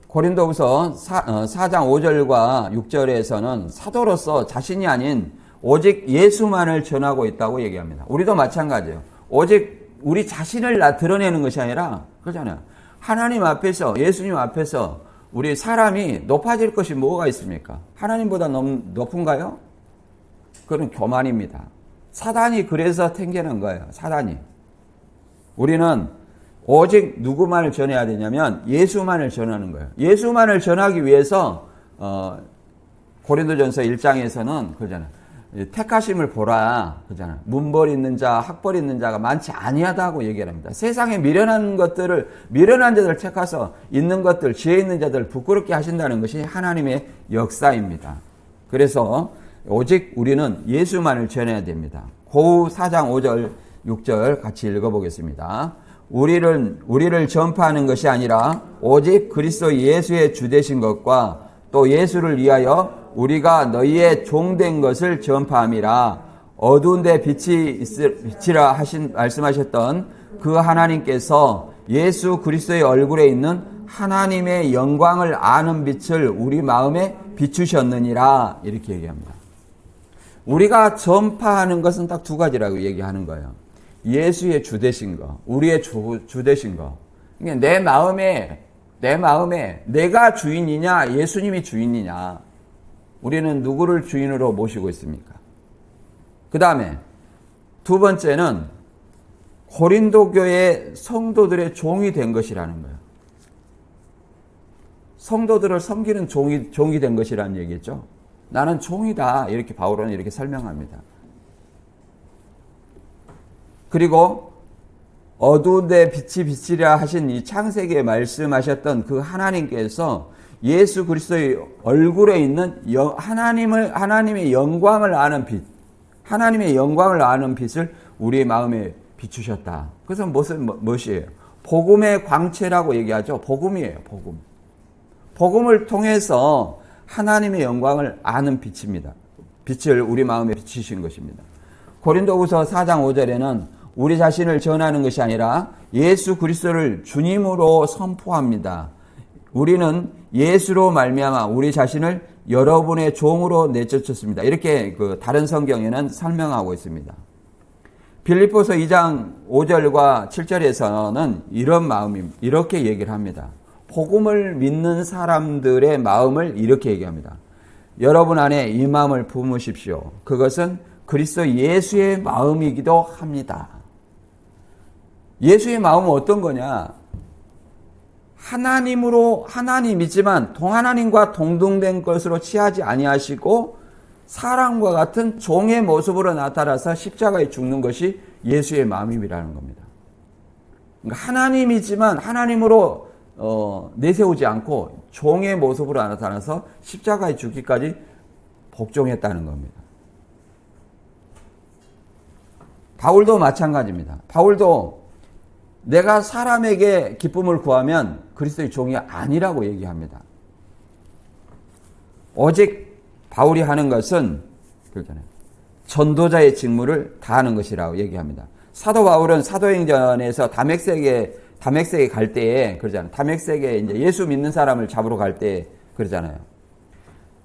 고린도후서 4장 5절과 6절에서는 사도로서 자신이 아닌 오직 예수만을 전하고 있다고 얘기합니다. 우리도 마찬가지예요. 오직 우리 자신을 드러내는 것이 아니라 그렇잖아요. 하나님 앞에서 예수님 앞에서 우리 사람이 높아질 것이 뭐가 있습니까? 하나님보다 높은가요? 그건 교만입니다. 사단이 그래서 탱겨낸 거예요. 사단이. 우리는 오직 누구만을 전해야 되냐면 예수만을 전하는 거예요. 예수만을 전하기 위해서 고린도전서 1장에서는 그러잖아요. 택하심을 보라. 그러잖아요. 문벌 있는 자, 학벌 있는 자가 많지 아니하다고 얘기를 합니다. 세상에 미련한 자들을 택하서 있는 것들, 지혜 있는 자들을 부끄럽게 하신다는 것이 하나님의 역사입니다. 그래서 오직 우리는 예수만을 전해야 됩니다. 고우 4장 5절, 6절 같이 읽어보겠습니다. 우리를 전파하는 것이 아니라 오직 그리스도 예수의 주되신 것과 또 예수를 위하여 우리가 너희의 종된 것을 전파함이라. 어두운 데 빛이라 말씀하셨던 그 하나님께서 예수 그리스도의 얼굴에 있는 하나님의 영광을 아는 빛을 우리 마음에 비추셨느니라. 이렇게 얘기합니다. 우리가 전파하는 것은 딱 두 가지라고 얘기하는 거예요. 예수의 주되신 거, 우리의 주되신 거. 내 마음에 내가 주인이냐 예수님이 주인이냐. 우리는 누구를 주인으로 모시고 있습니까? 그 다음에 두 번째는 고린도 교회 성도들의 종이 된 것이라는 거예요. 성도들을 섬기는 종이 된 것이라는 얘기죠. 나는 종이다. 이렇게 바울은 이렇게 설명합니다. 그리고 어두운 데 빛이 비치리라 하신 이 창세기에 말씀하셨던 그 하나님께서 예수 그리스도의 얼굴에 있는 하나님의 영광을 아는 빛, 하나님의 영광을 아는 빛을 우리의 마음에 비추셨다. 그래서 무엇이에요? 복음의 광채라고 얘기하죠. 복음이에요. 복음을 통해서 하나님의 영광을 아는 빛입니다. 빛을 우리 마음에 비치신 것입니다. 고린도후서 4장 5절에는 우리 자신을 전하는 것이 아니라 예수 그리스도를 주님으로 선포합니다. 우리는 예수로 말미암아 우리 자신을 여러분의 종으로 내쫓았습니다. 이렇게 다른 성경에는 설명하고 있습니다. 빌립보서 2장 5절과 7절에서는 이런 마음입니다. 이렇게 얘기를 합니다. 복음을 믿는 사람들의 마음을 이렇게 얘기합니다. 여러분 안에 이 마음을 품으십시오. 그것은 그리스도 예수의 마음이기도 합니다. 예수의 마음은 어떤 거냐? 하나님이지만 동하나님과 동등된 것으로 취하지 아니하시고 사람과 같은 종의 모습으로 나타나서 십자가에 죽는 것이 예수의 마음이라는 겁니다. 그러니까 하나님이지만 하나님으로 내세우지 않고 종의 모습으로 나타나서 십자가에 죽기까지 복종했다는 겁니다. 바울도 마찬가지입니다. 바울도 내가 사람에게 기쁨을 구하면 그리스도의 종이 아니라고 얘기합니다. 오직 바울이 하는 것은 전도자의 직무를 다하는 것이라고 얘기합니다. 사도 바울은 사도행전에서 다맥색에 갈 때에 그러잖아요. 다맥색에 이제 예수 믿는 사람을 잡으러 갈 때 그러잖아요.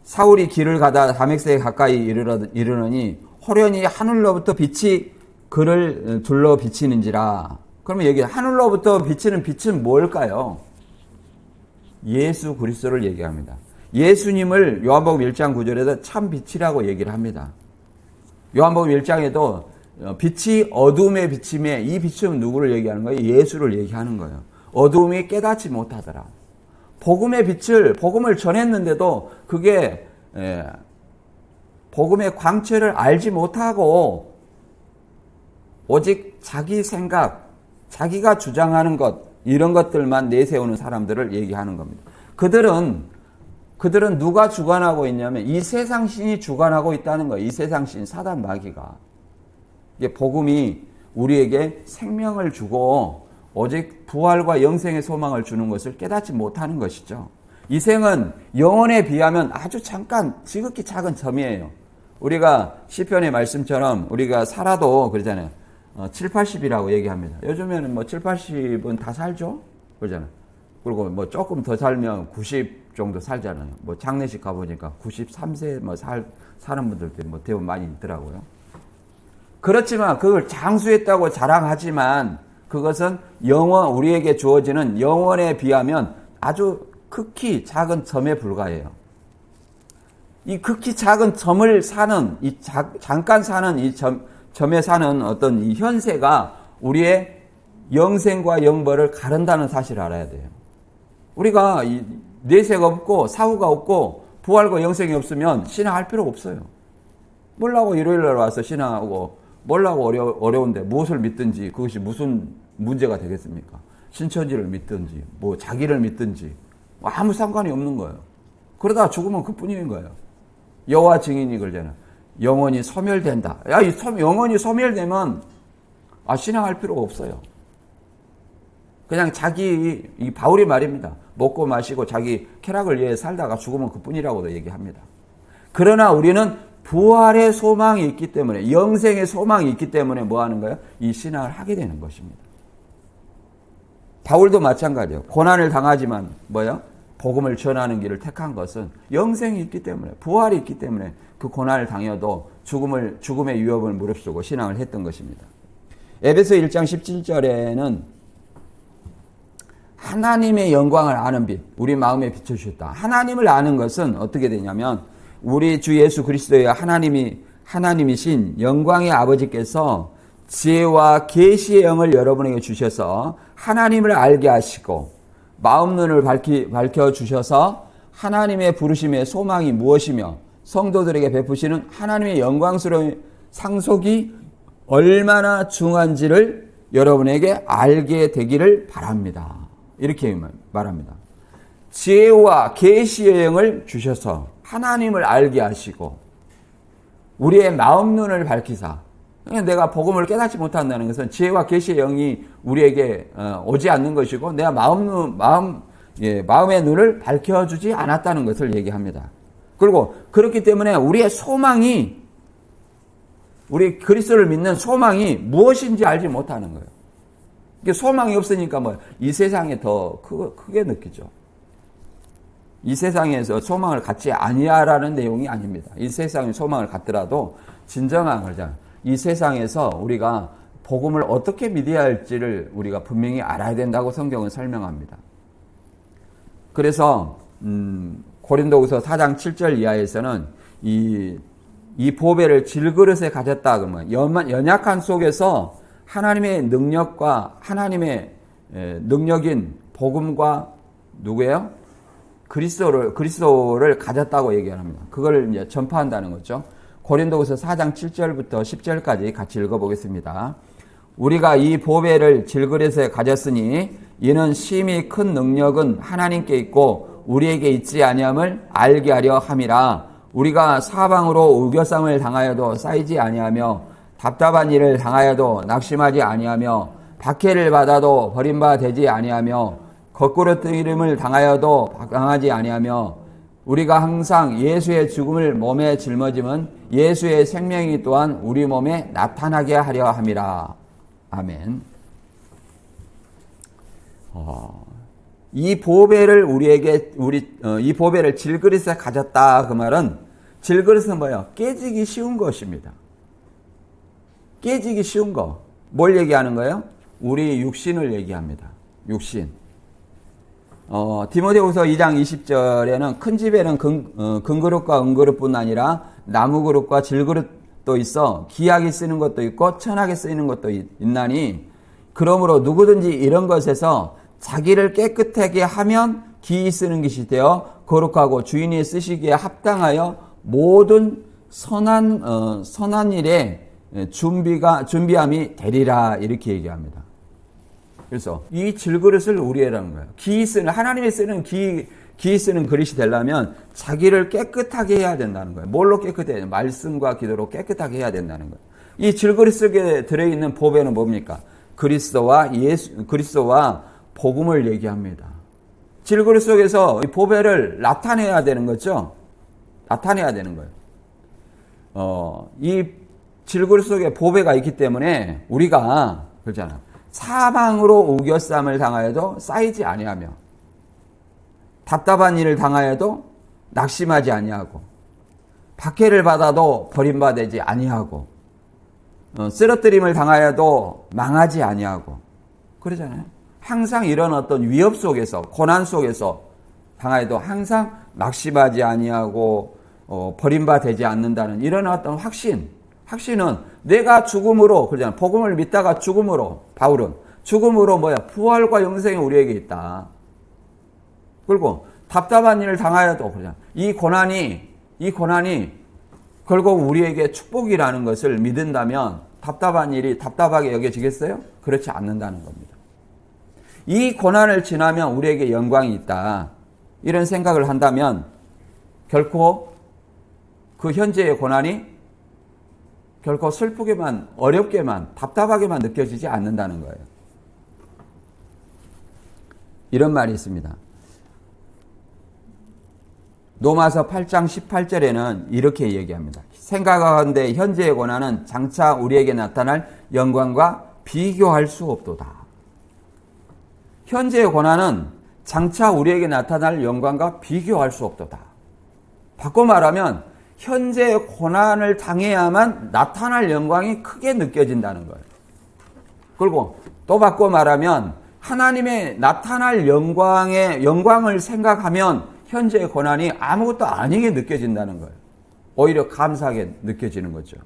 사울이 길을 가다 다맥색에 가까이 이르느니 호련히 하늘로부터 빛이 그를 둘러 비치는지라. 그러면 여기 하늘로부터 비치는 빛은 뭘까요? 예수 그리스도를 얘기합니다. 예수님을 요한복음 1장 9절에서 참 빛이라고 얘기를 합니다. 요한복음 1장에도 빛이 어둠에 비침에 이 빛은 누구를 얘기하는 거예요? 예수를 얘기하는 거예요. 어둠이 깨닫지 못하더라. 복음을 전했는데도 그게 복음의 광채를 알지 못하고 오직 자기 생각, 자기가 주장하는 것 이런 것들만 내세우는 사람들을 얘기하는 겁니다. 그들은 누가 주관하고 있냐면 이 세상 신이 주관하고 있다는 거예요. 이 세상 신 사단 마귀가. 이게 복음이 우리에게 생명을 주고 오직 부활과 영생의 소망을 주는 것을 깨닫지 못하는 것이죠. 이 생은 영혼에 비하면 아주 잠깐 지극히 작은 점이에요. 우리가 시편의 말씀처럼 우리가 살아도 그러잖아요. 7, 80이라고 얘기합니다. 요즘에는 7, 80은 다 살죠? 그러잖아요. 그리고 조금 더 살면 90 정도 살잖아요. 장례식 가보니까 93세 사는 분들도 대부분 많이 있더라고요. 그렇지만 그걸 장수했다고 자랑하지만 그것은 우리에게 주어지는 영원에 비하면 아주 극히 작은 점에 불과해요. 이 극히 작은 점을 사는, 잠깐 사는 이 점에 사는 어떤 이 현세가 우리의 영생과 영벌을 가른다는 사실을 알아야 돼요. 우리가 내세가 없고 사후가 없고 부활과 영생이 없으면 신앙할 필요가 없어요. 뭐라고 일요일날 와서 신앙하고 뭐라고 어려운데 무엇을 믿든지 그것이 무슨 문제가 되겠습니까? 신천지를 믿든지 자기를 믿든지 아무 상관이 없는 거예요. 그러다 죽으면 그뿐인 거예요. 여호와 증인이 그러잖아요. 영원히 소멸된다. 영원히 소멸되면 신앙할 필요가 없어요. 그냥 이 바울이 말입니다. 먹고 마시고 자기 쾌락을 위해 살다가 죽으면 그뿐이라고도 얘기합니다. 그러나 우리는 부활의 소망이 있기 때문에 영생의 소망이 있기 때문에 뭐 하는 거예요? 이 신앙을 하게 되는 것입니다. 바울도 마찬가지예요. 고난을 당하지만 복음을 전하는 길을 택한 것은 영생이 있기 때문에 부활이 있기 때문에 그 고난을 당해도 죽음의 위협을 무릅쓰고 신앙을 했던 것입니다. 에베소 1장 17절에는 하나님의 영광을 아는 빛, 우리 마음에 비춰주셨다. 하나님을 아는 것은 어떻게 되냐면 우리 주 예수 그리스도의 하나님이신 영광의 아버지께서 지혜와 계시의 영을 여러분에게 주셔서 하나님을 알게 하시고 마음 눈을 밝혀주셔서 하나님의 부르심의 소망이 무엇이며 성도들에게 베푸시는 하나님의 영광스러운 상속이 얼마나 중요한지를 여러분에게 알게 되기를 바랍니다. 이렇게 말합니다. 지혜와 계시의 영을 주셔서 하나님을 알게 하시고 우리의 마음 눈을 밝히사. 내가 복음을 깨닫지 못한다는 것은 지혜와 계시의 영이 우리에게 오지 않는 것이고 내가 마음의 눈을 밝혀주지 않았다는 것을 얘기합니다. 그리고 그렇기 때문에 우리의 소망이, 우리 그리스도를 믿는 소망이 무엇인지 알지 못하는 거예요. 이게 소망이 없으니까 뭐 이 세상에 더 크게 느끼죠. 이 세상에서 소망을 갖지 아니하라는 내용이 아닙니다. 이 세상에 소망을 갖더라도 진정한 거잖아요. 이 세상에서 우리가 복음을 어떻게 믿어야 할지를 우리가 분명히 알아야 된다고 성경은 설명합니다. 그래서 고린도후서 4장 7절 이하에서는 이 보배를 질그릇에 가졌다 그러면 연약한 속에서 하나님의 능력과 하나님의 능력인 복음과 누구예요? 그리스도를 가졌다고 얘기합니다. 그걸 이제 전파한다는 거죠. 고린도후서 4장 7절부터 10절까지 같이 읽어보겠습니다. 우리가 이 보배를 질그릇에 가졌으니 이는 심히 큰 능력은 하나님께 있고 우리에게 있지 아니함을 알게 하려 함이라. 우리가 사방으로 우겨쌈을 당하여도 쌓이지 아니하며 답답한 일을 당하여도 낙심하지 아니하며 박해를 받아도 버림바 되지 아니하며 거꾸러뜨림을 당하여도 당하지 아니하며 우리가 항상 예수의 죽음을 몸에 짊어짐은 예수의 생명이 또한 우리 몸에 나타나게 하려 함이라. 아멘. 이 보배를 이 보배를 질그릇에 가졌다 그 말은, 질그릇은 뭐예요? 깨지기 쉬운 것입니다. 깨지기 쉬운 거. 뭘 얘기하는 거예요? 우리 육신을 얘기합니다. 육신. 디모데후서 2장 20절에는 큰 집에는 금그릇과 은그릇뿐 아니라 나무그릇과 질그릇도 있어 귀하게 쓰는 것도 있고 천하게 쓰이는 것도 있나니 그러므로 누구든지 이런 것에서 자기를 깨끗하게 하면 기이 쓰는 것이 되어 거룩하고 주인이 쓰시기에 합당하여 모든 선한 일에 준비함이 되리라 이렇게 얘기합니다. 그래서 이 질그릇을 우리라는 거예요. 하나님이 쓰는 기이 쓰는 그릇이 되려면 자기를 깨끗하게 해야 된다는 거예요. 뭘로 깨끗해야 돼요? 말씀과 기도로 깨끗하게 해야 된다는 거예요. 이 질그릇 속에 들어있는 보배는 뭡니까? 그리스도와 복음을 얘기합니다. 질그릇 속에서 이 보배를 나타내야 되는 거죠. 나타내야 되는 거예요. 이 질그릇 속에 보배가 있기 때문에 우리가 그렇잖아. 사방으로 우겨쌈을 당하여도 쌓이지 아니하며 답답한 일을 당하여도 낙심하지 아니하고 박해를 받아도 버림받지 아니하고 쓰러뜨림을 당하여도 망하지 아니하고 그러잖아요. 항상 이런 어떤 위협 속에서 고난 속에서 당하여도 항상 낙심하지 아니하고 버림받지 않는다는 이런 어떤 확신은 내가 죽음으로 그러잖아요. 복음을 믿다가 죽음으로 바울은 죽음으로 부활과 영생이 우리에게 있다. 그리고 답답한 일을 당하여도 그러잖아요. 이 고난이 결국 우리에게 축복이라는 것을 믿는다면 답답한 일이 답답하게 여겨지겠어요? 그렇지 않는다는 겁니다. 이 고난을 지나면 우리에게 영광이 있다. 이런 생각을 한다면 결코 그 현재의 고난이 결코 슬프게만, 어렵게만, 답답하게만 느껴지지 않는다는 거예요. 이런 말이 있습니다. 로마서 8장 18절에는 이렇게 얘기합니다. 생각하건대 현재의 고난은 장차 우리에게 나타날 영광과 비교할 수 없도다. 현재의 고난은 장차 우리에게 나타날 영광과 비교할 수 없도다. 바꿔 말하면 현재의 고난을 당해야만 나타날 영광이 크게 느껴진다는 거예요. 그리고 또 바꿔 말하면 하나님의 나타날 영광을 생각하면 현재의 고난이 아무것도 아니게 느껴진다는 거예요. 오히려 감사하게 느껴지는 거죠.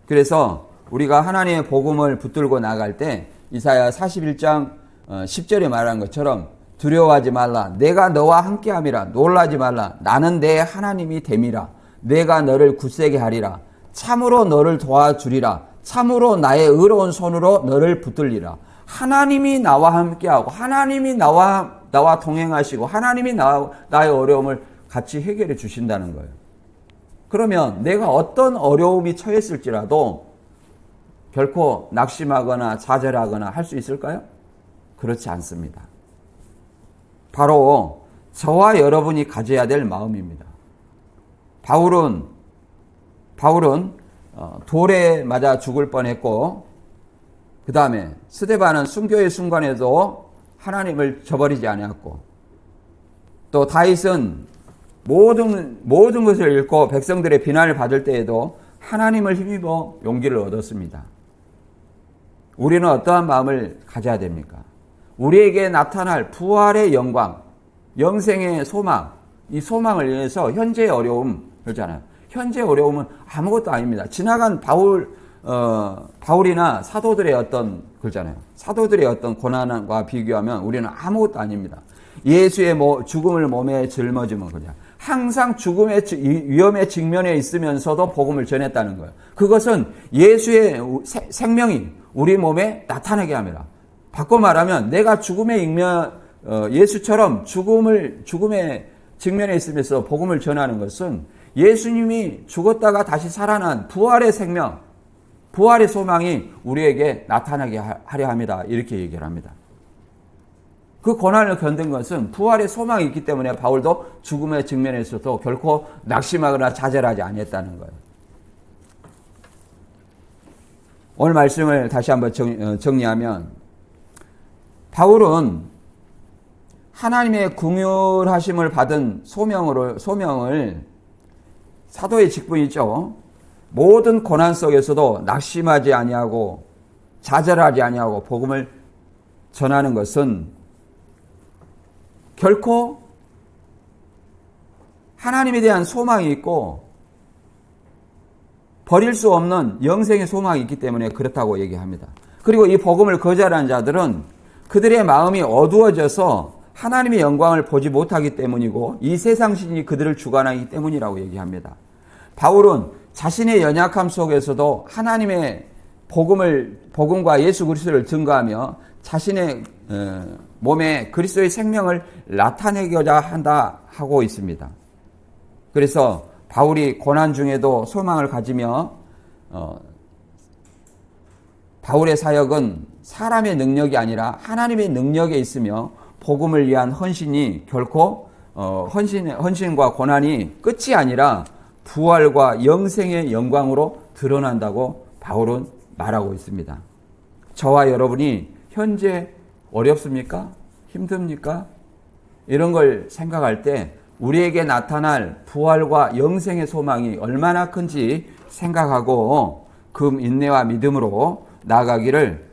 그래서 우리가 하나님의 복음을 붙들고 나갈 때 이사야 41장 10절에 말한 것처럼 두려워하지 말라. 내가 너와 함께함이라. 놀라지 말라. 나는 내 하나님이 됨이라. 내가 너를 굳세게 하리라. 참으로 너를 도와주리라. 참으로 나의 의로운 손으로 너를 붙들리라. 하나님이 나와 함께하고 하나님이 나와 동행하시고 하나님이 나의 어려움을 같이 해결해 주신다는 거예요. 그러면 내가 어떤 어려움이 처했을지라도 결코 낙심하거나 좌절하거나 할 수 있을까요? 그렇지 않습니다. 바로 저와 여러분이 가져야 될 마음입니다. 바울은 돌에 맞아 죽을 뻔했고, 그 다음에 스데반은 순교의 순간에도 하나님을 저버리지 않았고, 또 다윗은 모든 것을 잃고 백성들의 비난을 받을 때에도 하나님을 힘입어 용기를 얻었습니다. 우리는 어떠한 마음을 가져야 됩니까? 우리에게 나타날 부활의 영광, 영생의 소망, 이 소망을 위해서 현재의 어려움, 그렇잖아요. 현재 어려움은 아무것도 아닙니다. 지나간 바울이나 사도들의 어떤, 그렇잖아요. 사도들의 어떤 고난과 비교하면 우리는 아무것도 아닙니다. 예수의 죽음을 몸에 짊어지면 그냥 항상 죽음의 위험에 직면해 있으면서도 복음을 전했다는 거예요. 그것은 예수의 생명이 우리 몸에 나타나게 합니다. 바꿔 말하면 내가 예수처럼 죽음에 직면해 있으면서 복음을 전하는 것은 예수님이 죽었다가 다시 살아난 부활의 생명, 부활의 소망이 우리에게 나타나게 하려 합니다. 이렇게 얘기를 합니다. 그 고난을 견딘 것은 부활의 소망이 있기 때문에 바울도 죽음에 직면해서도 결코 낙심하거나 좌절하지 않았다는 거예요. 오늘 말씀을 다시 한번 정리하면, 바울은 하나님의 긍휼하심을 받은 소명을 사도의 직분이죠. 모든 고난 속에서도 낙심하지 아니하고 좌절하지 아니하고 복음을 전하는 것은 결코 하나님에 대한 소망이 있고 버릴 수 없는 영생의 소망이 있기 때문에 그렇다고 얘기합니다. 그리고 이 복음을 거절한 자들은 그들의 마음이 어두워져서 하나님의 영광을 보지 못하기 때문이고 이 세상신이 그들을 주관하기 때문이라고 얘기합니다. 바울은 자신의 연약함 속에서도 하나님의 복음과 예수 그리스도를 증거하며 자신의 몸에 그리스도의 생명을 나타내고자 한다 하고 있습니다. 그래서 바울이 고난 중에도 소망을 가지며 바울의 사역은 사람의 능력이 아니라 하나님의 능력에 있으며 복음을 위한 헌신이 결코 헌신과 고난이 끝이 아니라 부활과 영생의 영광으로 드러난다고 바울은 말하고 있습니다. 저와 여러분이 현재 어렵습니까? 힘듭니까? 이런 걸 생각할 때 우리에게 나타날 부활과 영생의 소망이 얼마나 큰지 생각하고 그 인내와 믿음으로 나아가기를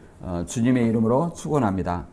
주님의 이름으로 축원합니다.